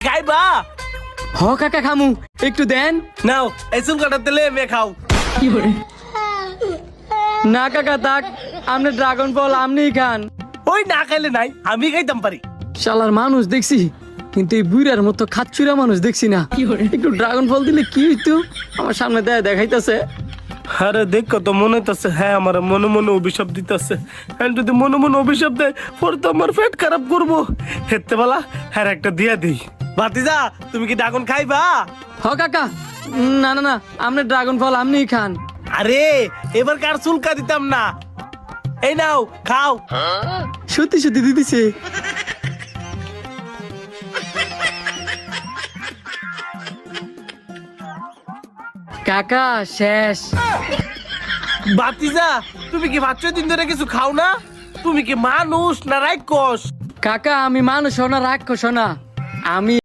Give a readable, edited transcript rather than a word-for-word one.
খাইবা? হ কাকা খামু, একটু দেন। নাও এই চুল কাটার তেলে মে খাও। না কাকা থাক, আপনি ড্রাগন ফল আপনিই খান। ওই না খাইলে নাই, আমি খাইতাম পারি। শালার মানুষ দেখছি, কিন্তু এই বুড়ার মতো খাচ্চুরা মানুষ দেখছি না। একটু ড্রাগন ফল দিলে কি হইতো? আমার সামনে দেখাইতেছে। আরে দেখো তো মনে হইতাছে, হ্যাঁ আমার মনে মনে অভিশাপ দিতেছে। হ্যাঁ যদি মনে মনে অভিশাপ দেয় পরে তো আমার পেট খারাপ করবো। হেতে বেলা হ্যাঁ একটা দিয়া দিই। ভাতিজা তুমি কি ড্রাগন খাইবা? হ কাকা, না না না, আপনি ড্রাগন ফল আপনিই খান। আরে এবার কার চুলকা দিতাম না। এই নাও খাও। সত্যি সত্যি দিতেছে। কাকা শেষ। ভাতিজা তুমি কি 5-6 দিন ধরে কিছু খাও না? তুমি কি মানুষ না রাক্ষস? কাকা আমি মানুষ না রাক্ষস না, আমি